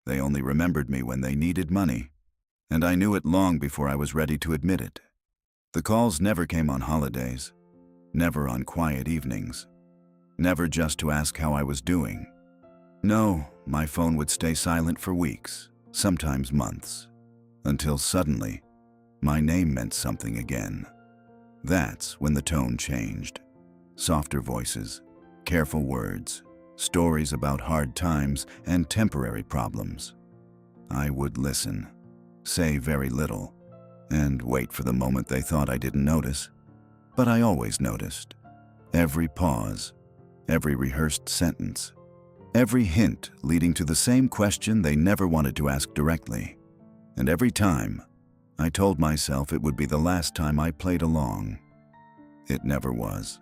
They only remembered me when they needed money, and I knew it long before I was ready to admit it. The calls never came on holidays, never on quiet evenings, never just to ask how I was doing. No, my phone would stay silent for weeks, sometimes months, until suddenly, my name meant something again. That's when the tone changed. Softer voices, careful words, stories about hard times and temporary problems. I would listen, say very little, and wait for the moment they thought I didn't notice. But I always noticed. Every pause, every rehearsed sentence, every hint leading to the same question they never wanted to ask directly. And every time, I told myself it would be the last time I played along. It never was.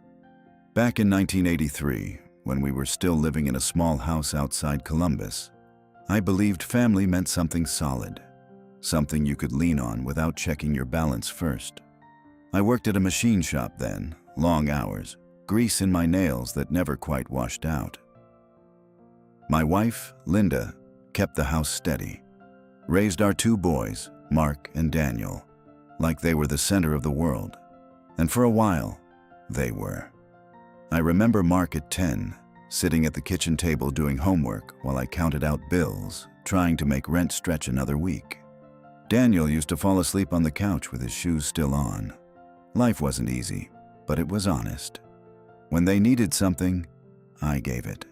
Back in 1983, when we were still living in a small house outside Columbus, I believed family meant something solid, something you could lean on without checking your balance first. I worked at a machine shop then, long hours, grease in my nails that never quite washed out. My wife, Linda, kept the house steady, raised our two boys, Mark and Daniel, like they were the center of the world. And for a while, they were. I remember Mark at 10, sitting at the kitchen table doing homework while I counted out bills, trying to make rent stretch another week. Daniel used to fall asleep on the couch with his shoes still on. Life wasn't easy, but it was honest. When they needed something, I gave it.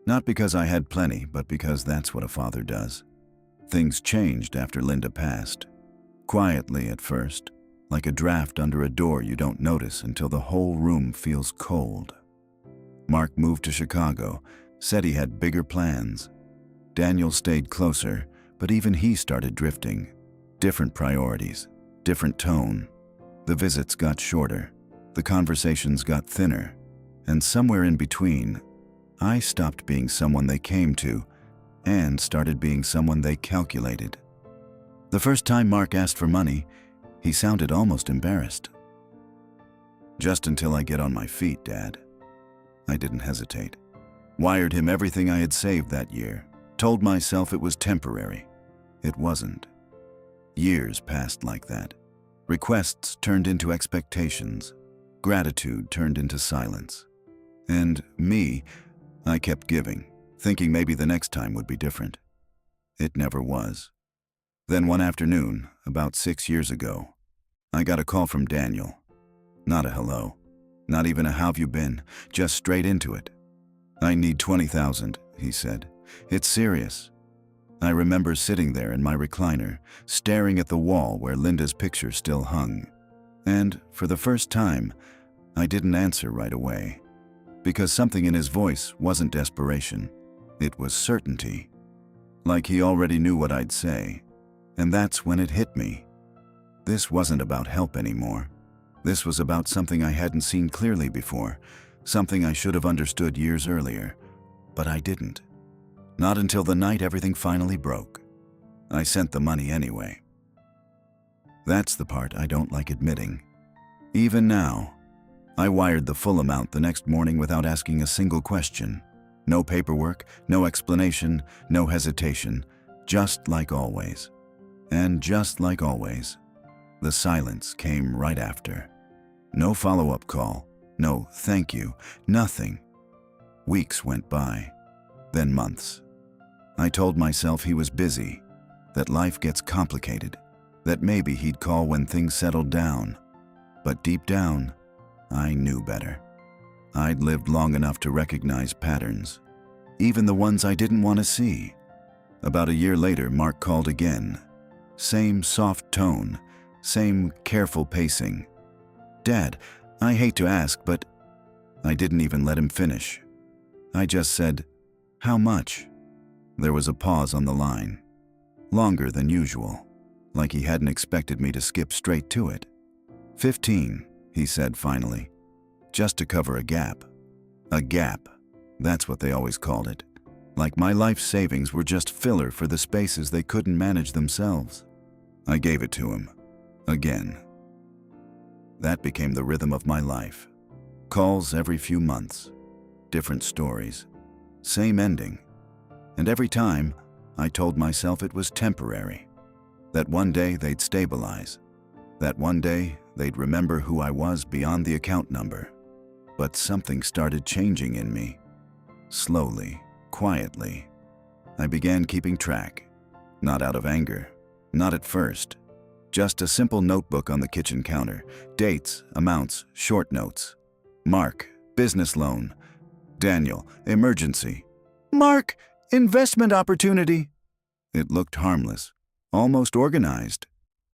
Not because I had plenty, but because that's what a father does. Things changed after Linda passed. Quietly at first, like a draft under a door you don't notice until the whole room feels cold. Mark moved to Chicago, said he had bigger plans. Daniel stayed closer, but even he started drifting. Different priorities, different tone. The visits got shorter, the conversations got thinner, and somewhere in between, I stopped being someone they came to and started being someone they calculated. The first time Mark asked for money, he sounded almost embarrassed. "Just until I get on my feet, Dad." I didn't hesitate. Wired him everything I had saved that year, told myself it was temporary. It wasn't. Years passed like that. Requests turned into expectations. Gratitude turned into silence. And me, I kept giving, thinking maybe the next time would be different. It never was. Then one afternoon, about 6 years ago, I got a call from Daniel. Not a hello, not even a "how've you been," just straight into it. "I need 20,000, he said. "It's serious." I remember sitting there in my recliner, staring at the wall where Linda's picture still hung. And for the first time, I didn't answer right away. Because something in his voice wasn't desperation. It was certainty. Like he already knew what I'd say. And that's when it hit me. This wasn't about help anymore. This was about something I hadn't seen clearly before, something I should have understood years earlier. But I didn't. Not until the night everything finally broke. I sent the money anyway. That's the part I don't like admitting. Even now, I wired the full amount the next morning without asking a single question. No paperwork, no explanation, no hesitation, just like always. And just like always, the silence came right after. No follow-up call, no thank you, nothing. Weeks went by, then months. I told myself he was busy, that life gets complicated, that maybe he'd call when things settled down. But deep down, I knew better. I'd lived long enough to recognize patterns, even the ones I didn't want to see. About a year later, Mark called again. Same soft tone, same careful pacing. "Dad, I hate to ask, but..." I didn't even let him finish. I just said, "How much?" There was a pause on the line, longer than usual, like he hadn't expected me to skip straight to it. 15, he said finally, just to cover a gap. A gap, that's what they always called it. Like my life savings were just filler for the spaces they couldn't manage themselves. I gave it to him, again. That became the rhythm of my life. Calls every few months, different stories, same ending. And every time, I told myself it was temporary, that one day they'd stabilize, that one day they'd remember who I was beyond the account number. But something started changing in me. Slowly, quietly, I began keeping track. Not out of anger, not at first. Just a simple notebook on the kitchen counter. Dates, amounts, short notes. Mark, business loan. Daniel, emergency. Mark, investment opportunity. It looked harmless, almost organized.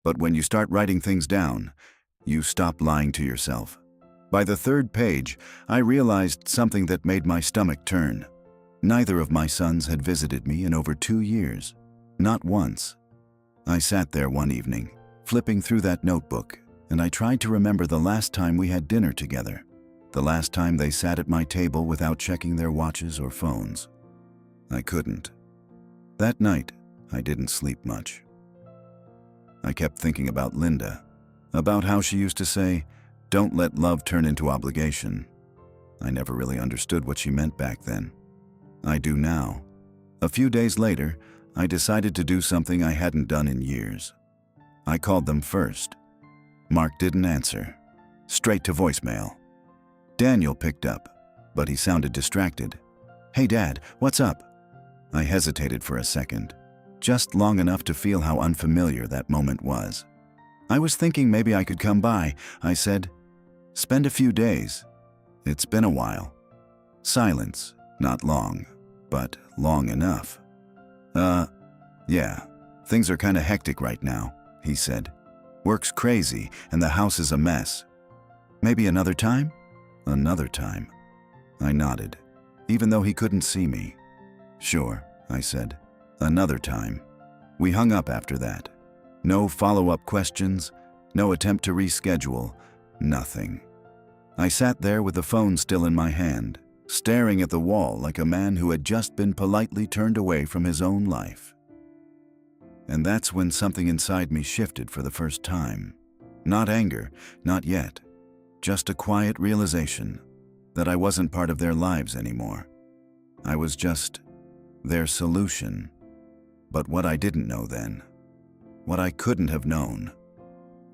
But when you start writing things down, you stop lying to yourself. By the third page, I realized something that made my stomach turn. Neither of my sons had visited me in over 2 years. Not once. I sat there one evening, flipping through that notebook, and I tried to remember the last time we had dinner together. The last time they sat at my table without checking their watches or phones. I couldn't. That night, I didn't sleep much. I kept thinking about Linda, about how she used to say, "Don't let love turn into obligation." I never really understood what she meant back then. I do now. A few days later, I decided to do something I hadn't done in years. I called them first. Mark didn't answer. Straight to voicemail. Daniel picked up, but he sounded distracted. "Hey Dad, what's up?" I hesitated for a second, just long enough to feel how unfamiliar that moment was. "I was thinking maybe I could come by," I said. "Spend a few days." "It's been a while." Silence, not long, but long enough. Yeah, things are kinda hectic right now," he said. "Work's crazy and the house is a mess." "Maybe another time?" "Another time." I nodded, even though he couldn't see me. "Sure," I said. "Another time." We hung up after that. No follow-up questions, no attempt to reschedule, nothing. I sat there with the phone still in my hand, staring at the wall like a man who had just been politely turned away from his own life. And that's when something inside me shifted for the first time. Not anger, not yet. Just a quiet realization that I wasn't part of their lives anymore. I was just their solution. But what I didn't know then, what I couldn't have known,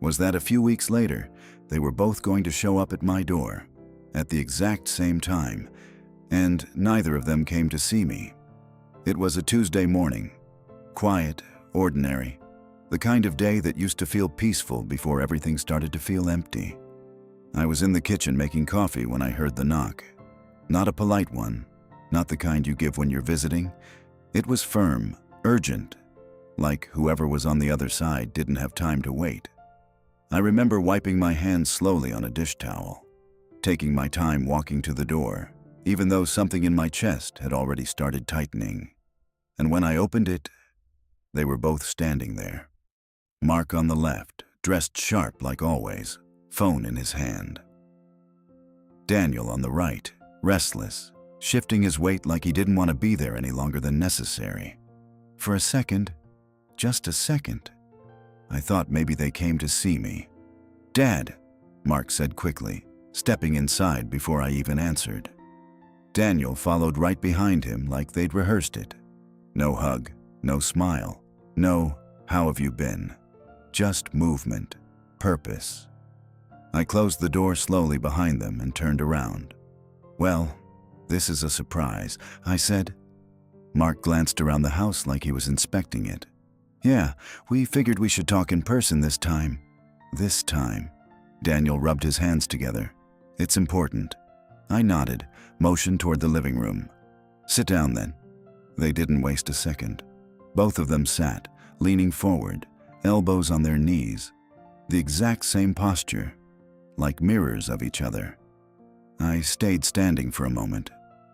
was that a few weeks later, they were both going to show up at my door at the exact same time, and neither of them came to see me. It was a Tuesday morning, quiet, ordinary, the kind of day that used to feel peaceful before everything started to feel empty. I was in the kitchen making coffee when I heard the knock. Not a polite one, not the kind you give when you're visiting. It was firm, urgent, like whoever was on the other side didn't have time to wait. I remember wiping my hands slowly on a dish towel, taking my time walking to the door, even though something in my chest had already started tightening. And when I opened it, they were both standing there. Mark on the left, dressed sharp like always, phone in his hand. Daniel on the right, restless, shifting his weight like he didn't want to be there any longer than necessary. For a second, just a second, I thought maybe they came to see me. "Dad," Mark said quickly, stepping inside before I even answered. Daniel followed right behind him like they'd rehearsed it. No hug, no smile, no "how have you been?" Just movement, purpose. I closed the door slowly behind them and turned around. "Well, this is a surprise," I said. Mark glanced around the house like he was inspecting it. "Yeah, we figured we should talk in person this time." "This time." Daniel rubbed his hands together. "It's important." I nodded, motioned toward the living room. "Sit down then." They didn't waste a second. Both of them sat, leaning forward, elbows on their knees. The exact same posture, like mirrors of each other. I stayed standing for a moment,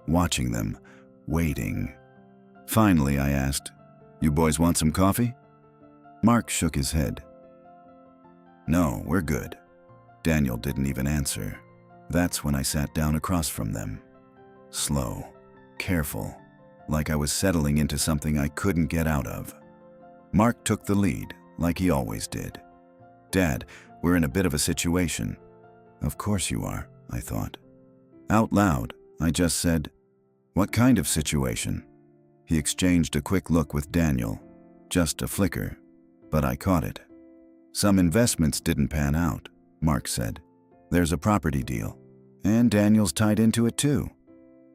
watching them, waiting. Finally, I asked, "You boys want some coffee?" Mark shook his head. "No, we're good." Daniel didn't even answer. That's when I sat down across from them. Slow, careful, like I was settling into something I couldn't get out of. Mark took the lead, like he always did. "Dad, we're in a bit of a situation." "Of course you are," I thought. Out loud, I just said, "What kind of situation?" He exchanged a quick look with Daniel. Just a flicker, but I caught it. Some investments didn't pan out, Mark said. There's a property deal, and Daniel's tied into it too.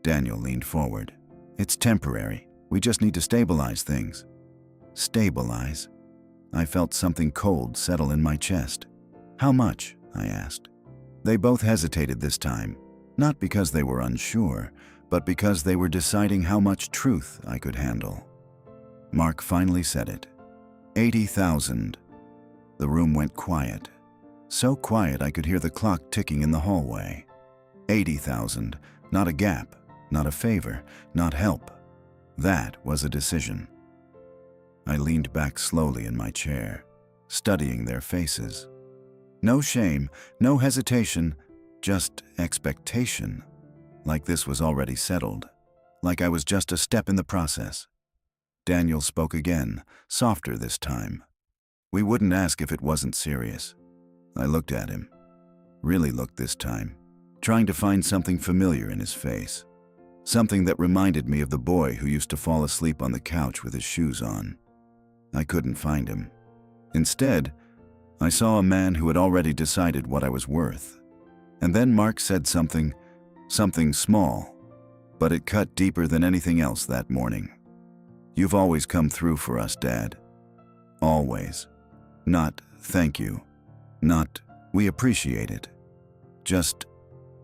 Daniel leaned forward. It's temporary. We just need to stabilize things. Stabilize? I felt something cold settle in my chest. How much? I asked. They both hesitated this time, not because they were unsure, but because they were deciding how much truth I could handle. Mark finally said it. 80,000. The room went quiet. So quiet I could hear the clock ticking in the hallway. 80,000. Not a gap, not a favor, not help. That was a decision. I leaned back slowly in my chair, studying their faces. No shame, no hesitation, just expectation. Like this was already settled. Like I was just a step in the process. Daniel spoke again, softer this time. We wouldn't ask if it wasn't serious. I looked at him. Really looked this time, trying to find something familiar in his face. Something that reminded me of the boy who used to fall asleep on the couch with his shoes on. I couldn't find him. Instead, I saw a man who had already decided what I was worth. And then Mark said something small, but it cut deeper than anything else that morning. You've always come through for us, Dad. Always. Not, thank you. Not, we appreciate it. Just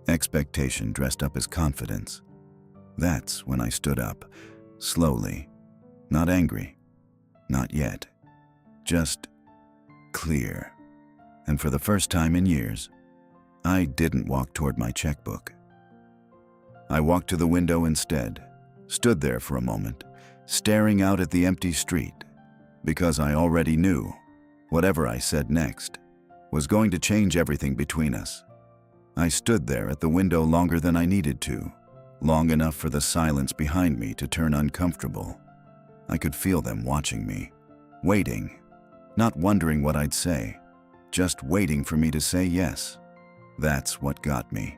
expectation dressed up as confidence. That's when I stood up, slowly. Not angry. Not yet. Just clear. And for the first time in years, I didn't walk toward my checkbook. I walked to the window instead, stood there for a moment, staring out at the empty street, because I already knew whatever I said next was going to change everything between us. I stood there at the window longer than I needed to, long enough for the silence behind me to turn uncomfortable. I could feel them watching me, waiting, not wondering what I'd say, just waiting for me to say yes. That's what got me.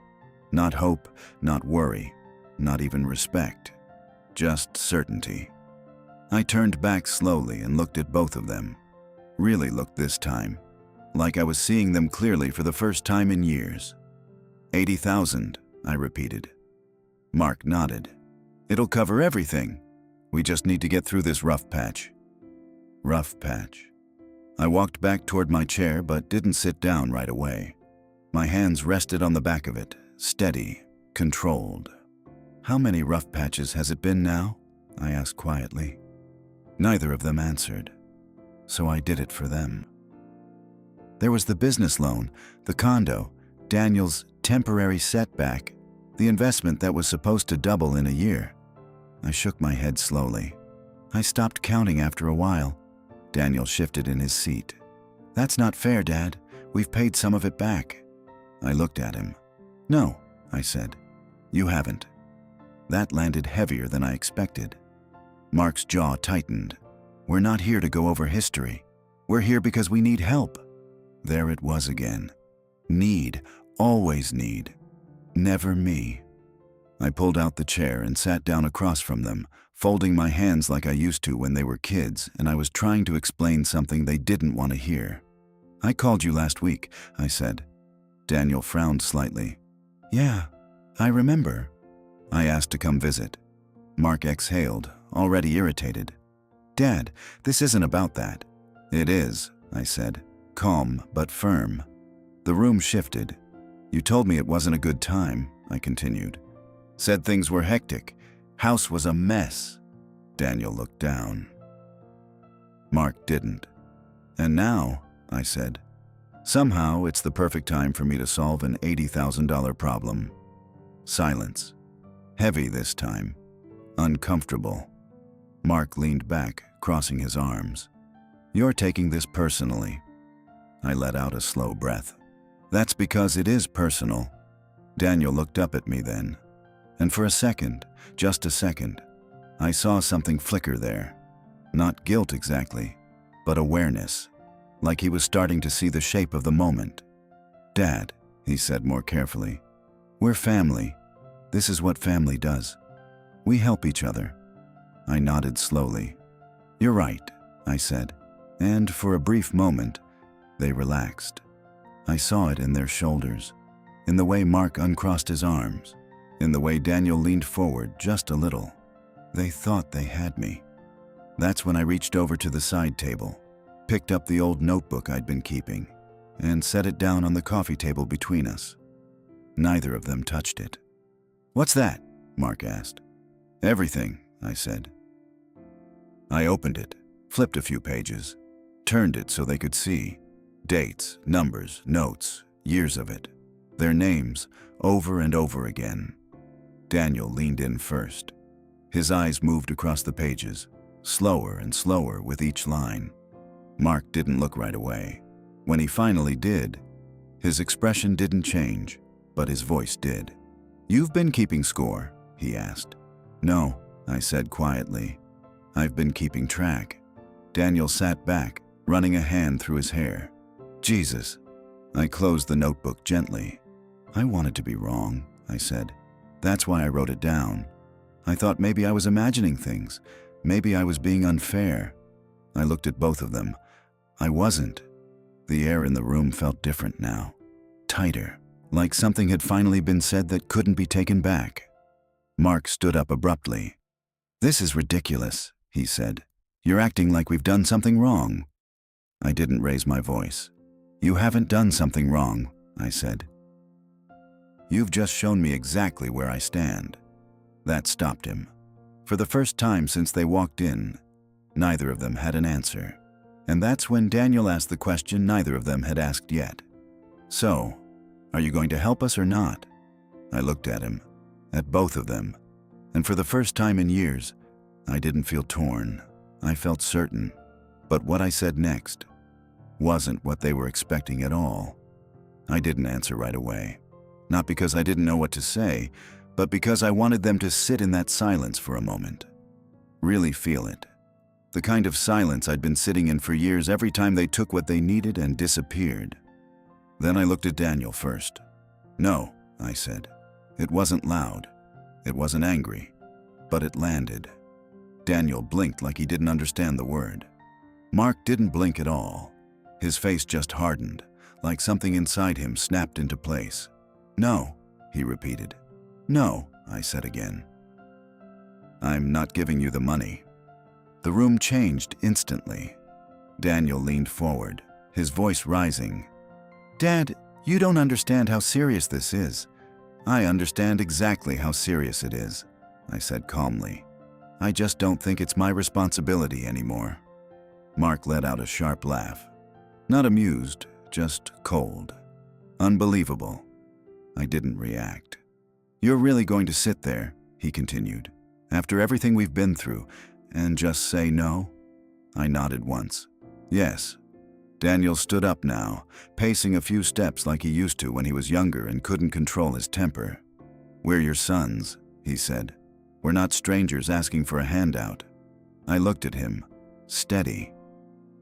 Not hope, not worry, not even respect, just certainty. I turned back slowly and looked at both of them. Really looked this time, like I was seeing them clearly for the first time in years. 80,000, I repeated. Mark nodded. It'll cover everything. We just need to get through this rough patch. Rough patch. I walked back toward my chair but didn't sit down right away. My hands rested on the back of it, steady, controlled. How many rough patches has it been now? I asked quietly. Neither of them answered, so I did it for them. There was the business loan, the condo, Daniel's temporary setback, the investment that was supposed to double in a year. I shook my head slowly. I stopped counting after a while. Daniel shifted in his seat. That's not fair, Dad. We've paid some of it back. I looked at him. No, I said. You haven't. That landed heavier than I expected. Mark's jaw tightened. We're not here to go over history. We're here because we need help. There it was again. Need, always need. Never me. I pulled out the chair and sat down across from them, folding my hands like I used to when they were kids, and I was trying to explain something they didn't want to hear. I called you last week, I said. Daniel frowned slightly. Yeah, I remember. I asked to come visit. Mark exhaled, already irritated. Dad, this isn't about that. It is, I said, calm but firm. The room shifted. You told me it wasn't a good time, I continued. Said things were hectic. House was a mess. Daniel looked down. Mark didn't. And now, I said, somehow it's the perfect time for me to solve an $80,000 problem. Silence. Heavy this time. Uncomfortable. Mark leaned back, crossing his arms. You're taking this personally. I let out a slow breath. That's because it is personal. Daniel looked up at me then. And for a second, just a second, I saw something flicker there. Not guilt exactly, but awareness, like he was starting to see the shape of the moment. Dad, he said more carefully, we're family. This is what family does. We help each other. I nodded slowly. "You're right," I said, and for a brief moment, they relaxed. I saw it in their shoulders, in the way Mark uncrossed his arms, in the way Daniel leaned forward just a little. They thought they had me. That's when I reached over to the side table, picked up the old notebook I'd been keeping, and set it down on the coffee table between us. Neither of them touched it. "What's that?" Mark asked. "Everything," I said. I opened it, flipped a few pages, turned it so they could see. Dates, numbers, notes, years of it. Their names, over and over again. Daniel leaned in first. His eyes moved across the pages, slower and slower with each line. Mark didn't look right away. When he finally did, his expression didn't change, but his voice did. "You've been keeping score?" he asked. "No," I said quietly. "I've been keeping track." Daniel sat back, running a hand through his hair. "Jesus." I closed the notebook gently. "I wanted to be wrong," I said. "That's why I wrote it down. I thought maybe I was imagining things. Maybe I was being unfair." I looked at both of them. I wasn't. The air in the room felt different now. Tighter, like something had finally been said that couldn't be taken back. Mark stood up abruptly. "This is ridiculous," he said. "You're acting like we've done something wrong." I didn't raise my voice. "You haven't done something wrong," I said. "You've just shown me exactly where I stand." That stopped him. For the first time since they walked in, neither of them had an answer. And that's when Daniel asked the question neither of them had asked yet. "So, are you going to help us or not?" I looked at him, at both of them, and for the first time in years, I didn't feel torn. I felt certain. But what I said next wasn't what they were expecting at all. I didn't answer right away. Not because I didn't know what to say, but because I wanted them to sit in that silence for a moment. Really feel it. The kind of silence I'd been sitting in for years every time they took what they needed and disappeared. Then I looked at Daniel first. "No," I said. It wasn't loud. It wasn't angry. But it landed. Daniel blinked like he didn't understand the word. Mark didn't blink at all. His face just hardened, like something inside him snapped into place. "No," he repeated. "No," I said again. "I'm not giving you the money." The room changed instantly. Daniel leaned forward, his voice rising. "Dad, you don't understand how serious this is." "I understand exactly how serious it is," I said calmly. "I just don't think it's my responsibility anymore." Mark let out a sharp laugh. Not amused, just cold. Unbelievable. I didn't react. "You're really going to sit there," he continued, "after everything we've been through, and just say no?" I nodded once. "Yes." Daniel stood up now, pacing a few steps like he used to when he was younger and couldn't control his temper. "We're your sons," he said. "We're not strangers asking for a handout." I looked at him, steady.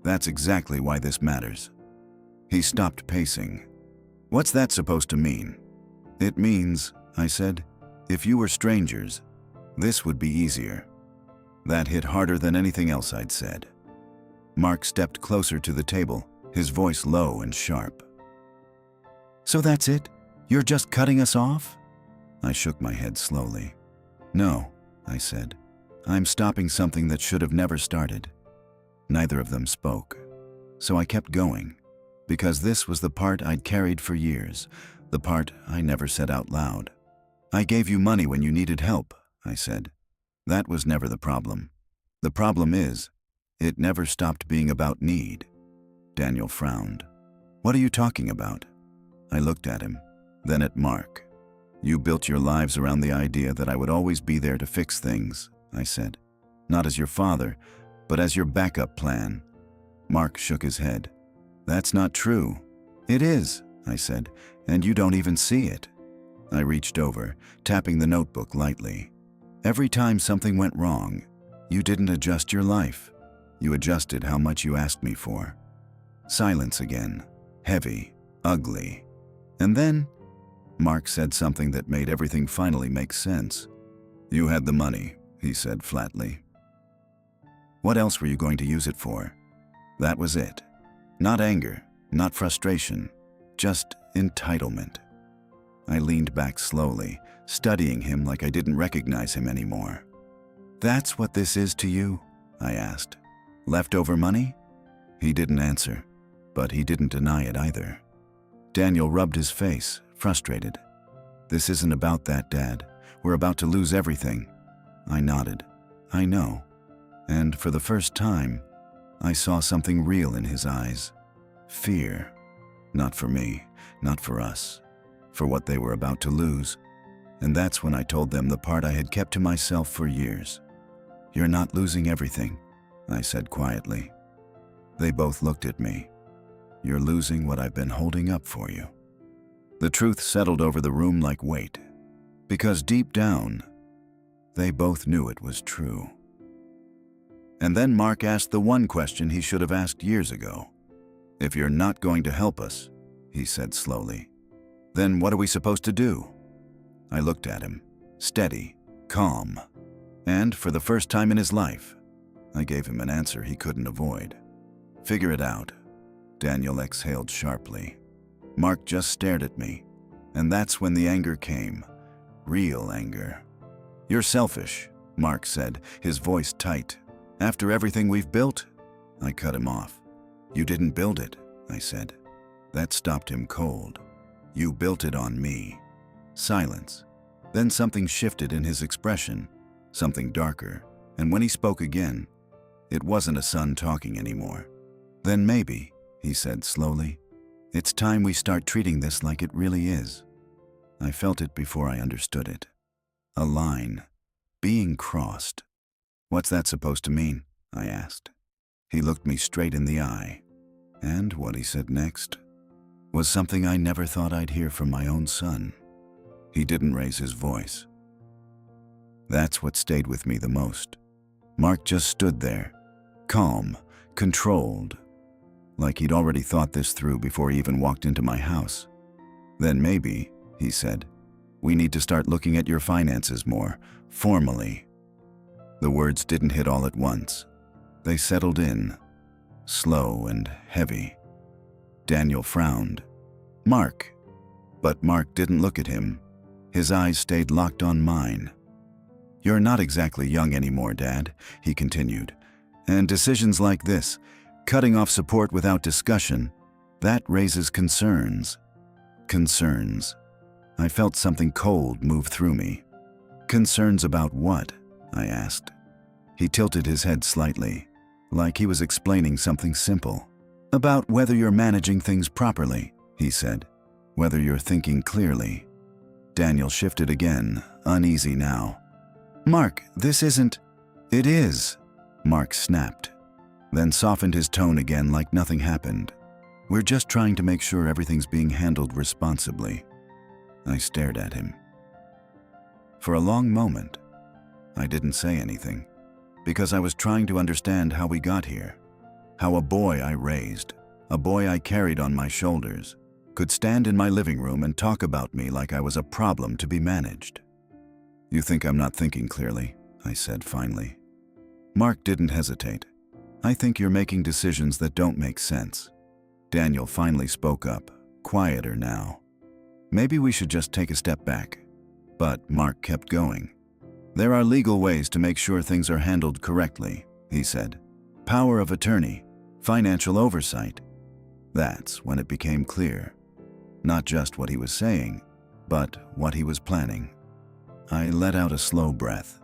"That's exactly why this matters." He stopped pacing. "What's that supposed to mean?" "It means," I said, "if you were strangers, this would be easier." That hit harder than anything else I'd said. Mark stepped closer to the table, his voice low and sharp. "So that's it? You're just cutting us off?" I shook my head slowly. "No," I said. "I'm stopping something that should have never started." Neither of them spoke. So I kept going, because this was the part I'd carried for years, the part I never said out loud. "I gave you money when you needed help," I said. "That was never the problem. The problem is, it never stopped being about need." Daniel frowned. "What are you talking about?" I looked at him, then at Mark. "You built your lives around the idea that I would always be there to fix things," I said. "Not as your father, but as your backup plan." Mark shook his head. "That's not true." "It is," I said, "and you don't even see it." I reached over, tapping the notebook lightly. "Every time something went wrong, you didn't adjust your life. You adjusted how much you asked me for." Silence again, heavy, ugly. And then, Mark said something that made everything finally make sense. "You had the money," he said flatly. What else were you going to use it for? That was it. Not anger, not frustration, just entitlement. I leaned back slowly, studying him like I didn't recognize him anymore. That's what this is to you? I asked. Leftover money? He didn't answer, but he didn't deny it either. Daniel rubbed his face, frustrated. This isn't about that, Dad. We're about to lose everything. I nodded. I know. And for the first time, I saw something real in his eyes. Fear. Not for me, not for us, for what they were about to lose. And that's when I told them the part I had kept to myself for years. You're not losing everything, I said quietly. They both looked at me. You're losing what I've been holding up for you. The truth settled over the room like weight, because deep down, they both knew it was true. And then Mark asked the one question he should have asked years ago. If you're not going to help us, he said slowly, then what are we supposed to do? I looked at him, steady, calm, and for the first time in his life, I gave him an answer he couldn't avoid. Figure it out. Daniel exhaled sharply. Mark just stared at me, and that's when the anger came. Real anger. You're selfish, Mark said, his voice tight. After everything we've built? I cut him off. You didn't build it, I said. That stopped him cold. You built it on me. Silence. Then something shifted in his expression, something darker, and when he spoke again, it wasn't a son talking anymore. Then maybe, he said slowly, it's time we start treating this like it really is. I felt it before I understood it. A line. Being crossed. What's that supposed to mean? I asked. He looked me straight in the eye. And what he said next was something I never thought I'd hear from my own son. He didn't raise his voice. That's what stayed with me the most. Mark just stood there, calm, controlled, like he'd already thought this through before he even walked into my house. Then maybe, he said, we need to start looking at your finances more, formally. The words didn't hit all at once. They settled in, slow and heavy. Daniel frowned. Mark. But Mark didn't look at him. His eyes stayed locked on mine. You're not exactly young anymore, Dad, he continued. And decisions like this, cutting off support without discussion, that raises concerns. Concerns. I felt something cold move through me. Concerns about what? I asked. He tilted his head slightly, like he was explaining something simple. About whether you're managing things properly, he said. Whether you're thinking clearly. Daniel shifted again, uneasy now. Mark, this isn't… It is, Mark snapped, then softened his tone again like nothing happened. We're just trying to make sure everything's being handled responsibly. I stared at him. For a long moment, I didn't say anything, because I was trying to understand how we got here. How a boy I raised, a boy I carried on my shoulders, could stand in my living room and talk about me like I was a problem to be managed. You think I'm not thinking clearly, I said finally. Mark didn't hesitate. I think you're making decisions that don't make sense. Daniel finally spoke up, quieter now. Maybe we should just take a step back. But Mark kept going. There are legal ways to make sure things are handled correctly, he said. Power of attorney, financial oversight. That's when it became clear. Not just what he was saying, but what he was planning. I let out a slow breath,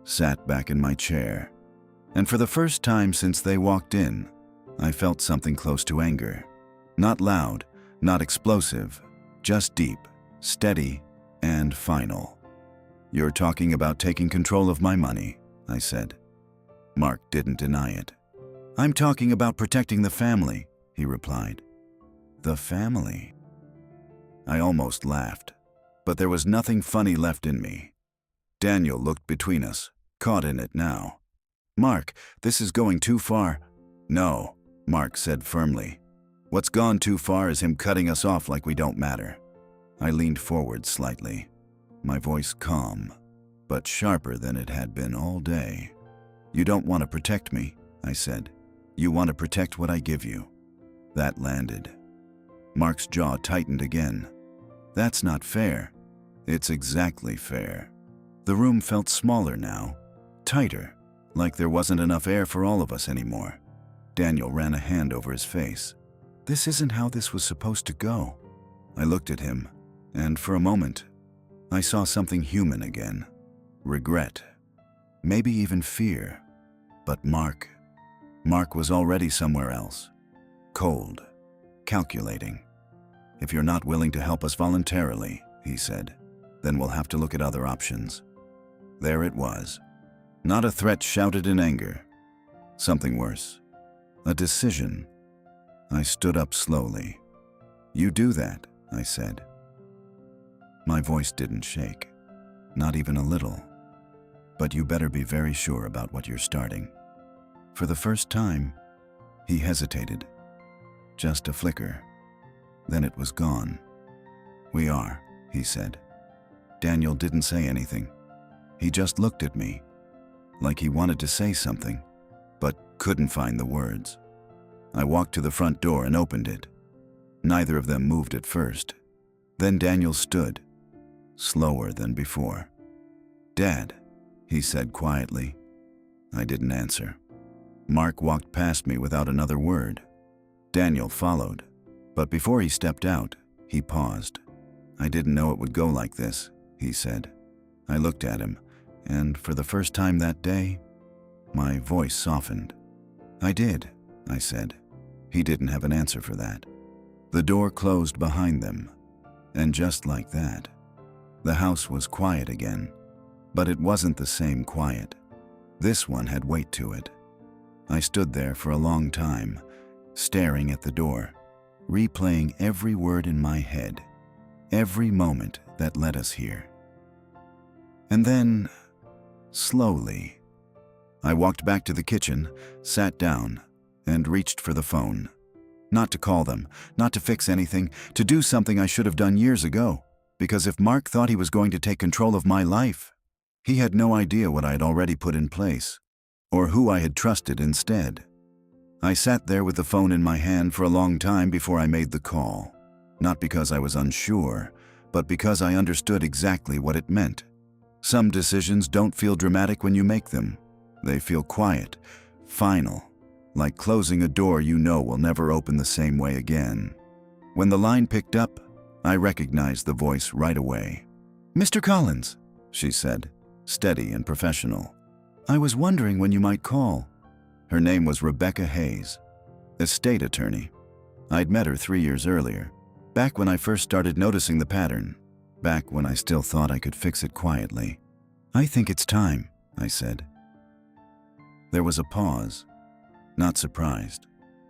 sat back in my chair, and for the first time since they walked in, I felt something close to anger. Not loud, not explosive, just deep, steady, and final. You're talking about taking control of my money, I said. Mark didn't deny it. I'm talking about protecting the family, he replied. The family? I almost laughed, but there was nothing funny left in me. Daniel looked between us, caught in it now. Mark, this is going too far. No, Mark said firmly. What's gone too far is him cutting us off like we don't matter. I leaned forward slightly, my voice calm, but sharper than it had been all day. You don't want to protect me, I said. You want to protect what I give you. That landed. Mark's jaw tightened again. That's not fair. It's exactly fair. The room felt smaller now, tighter, like there wasn't enough air for all of us anymore. Daniel ran a hand over his face. This isn't how this was supposed to go. I looked at him, and for a moment, I saw something human again. Regret. Maybe even fear. But Mark was already somewhere else. Cold. Calculating. If you're not willing to help us voluntarily, he said, then we'll have to look at other options. There it was. Not a threat shouted in anger. Something worse. A decision. I stood up slowly. You do that, I said. My voice didn't shake. Not even a little. But you better be very sure about what you're starting. For the first time, he hesitated. Just a flicker. Then it was gone. We are, he said. Daniel didn't say anything. He just looked at me, like he wanted to say something, but couldn't find the words. I walked to the front door and opened it. Neither of them moved at first. Then Daniel stood, slower than before. Dad, he said quietly. I didn't answer. Mark walked past me without another word. Daniel followed, but before he stepped out, he paused. I didn't know it would go like this, he said. I looked at him, and for the first time that day, my voice softened. I did, I said. He didn't have an answer for that. The door closed behind them, and just like that, the house was quiet again. But it wasn't the same quiet. This one had weight to it. I stood there for a long time, staring at the door, replaying every word in my head, every moment that led us here. And then, slowly, I walked back to the kitchen, sat down, and reached for the phone. Not to call them, not to fix anything, to do something I should have done years ago. Because if Mark thought he was going to take control of my life, he had no idea what I had already put in place, or who I had trusted instead. I sat there with the phone in my hand for a long time before I made the call. Not because I was unsure, but because I understood exactly what it meant. Some decisions don't feel dramatic when you make them. They feel quiet, final, like closing a door you know will never open the same way again. When the line picked up, I recognized the voice right away. "Mr. Collins," she said, steady and professional. "I was wondering when you might call." Her name was Rebecca Hayes, estate attorney. I'd met her 3 years earlier, back when I first started noticing the pattern, back when I still thought I could fix it quietly. "I think it's time," I said. There was a pause, not surprised,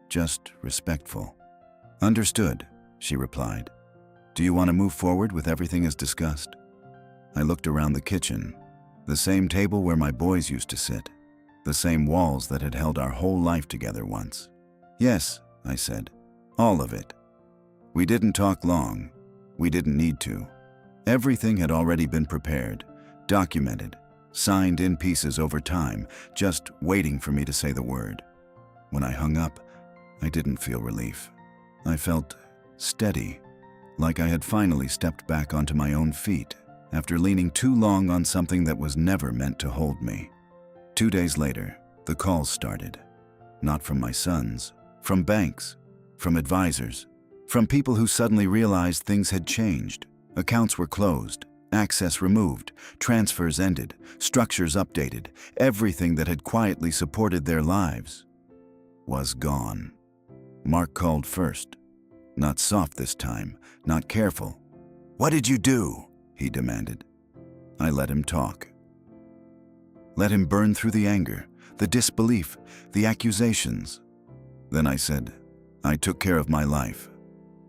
just respectful. "Understood," she replied. "Do you want to move forward with everything as discussed?" I looked around the kitchen, the same table where my boys used to sit, the same walls that had held our whole life together once. "Yes," I said, "all of it." We didn't talk long. We didn't need to. Everything had already been prepared, documented, signed in pieces over time, just waiting for me to say the word. When I hung up, I didn't feel relief. I felt steady, like I had finally stepped back onto my own feet after leaning too long on something that was never meant to hold me. 2 days later, the calls started. Not from my sons, from banks, from advisors, from people who suddenly realized things had changed. Accounts were closed, access removed, transfers ended, structures updated. Everything that had quietly supported their lives was gone. Mark called first. Not soft this time, not careful. "What did you do?" he demanded. I let him talk. Let him burn through the anger, the disbelief, the accusations. Then I said, "I took care of my life.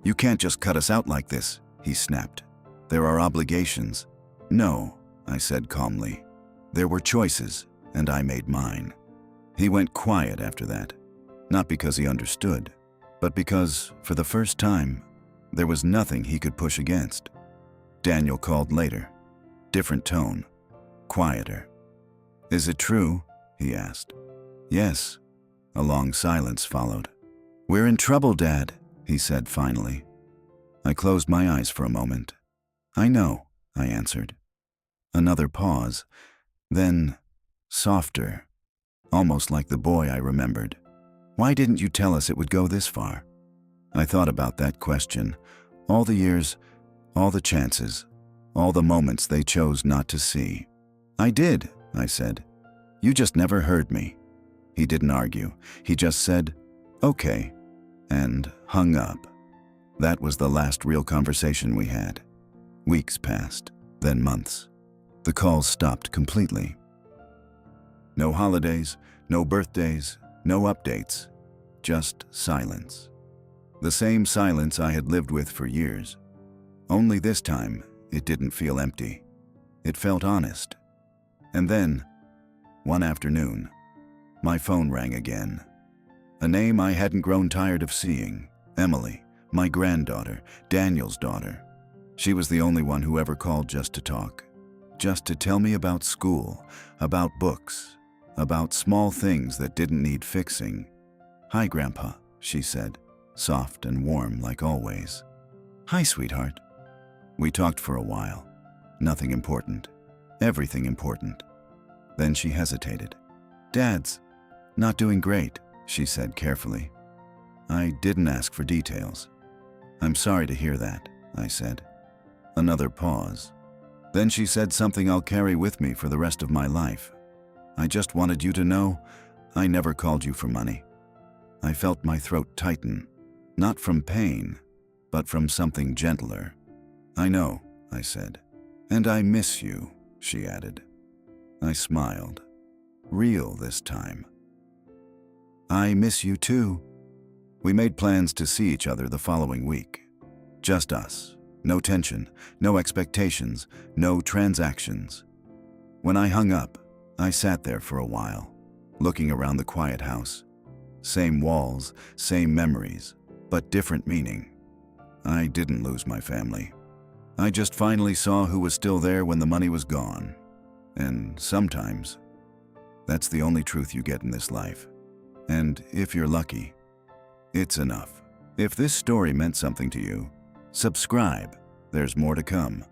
You can't just cut us out like this," he snapped. "There are obligations." "No," I said calmly. "There were choices, and I made mine." He went quiet after that, not because he understood, but because, for the first time, there was nothing he could push against. Daniel called later. Different tone. Quieter. "Is it true?" he asked. "Yes," A long silence followed. "We're in trouble, Dad," he said finally. I closed my eyes for a moment. "I know," I answered. Another pause, then softer, almost like the boy I remembered. "Why didn't you tell us it would go this far?" I thought about that question. All the years, all the chances, all the moments they chose not to see. "I did," I said. "You just never heard me." He didn't argue. He just said, "Okay," and hung up. That was the last real conversation we had. Weeks passed, then months. The calls stopped completely. No holidays, no birthdays, no updates, just silence. The same silence I had lived with for years. Only this time, it didn't feel empty. It felt honest. And then, one afternoon, my phone rang again. A name I hadn't grown tired of seeing. Emily, my granddaughter, Daniel's daughter. She was the only one who ever called just to talk. Just to tell me about school, about books, about small things that didn't need fixing. "Hi, Grandpa," she said, soft and warm like always. "Hi, sweetheart." We talked for a while. Nothing important. Everything important. Then she hesitated. "Dad's not doing great," she said carefully. I didn't ask for details. "I'm sorry to hear that," I said. Another pause. Then she said something I'll carry with me for the rest of my life. "I just wanted you to know I never called you for money." I felt my throat tighten, not from pain, but from something gentler. "I know," I said. "And I miss you," she added. I smiled. Real this time. "I miss you too." We made plans to see each other the following week. Just us. No tension, no expectations, no transactions. When I hung up, I sat there for a while, looking around the quiet house. Same walls, same memories, but different meaning. I didn't lose my family. I just finally saw who was still there when the money was gone. And sometimes, that's the only truth you get in this life. And if you're lucky, it's enough. If this story meant something to you, subscribe. There's more to come.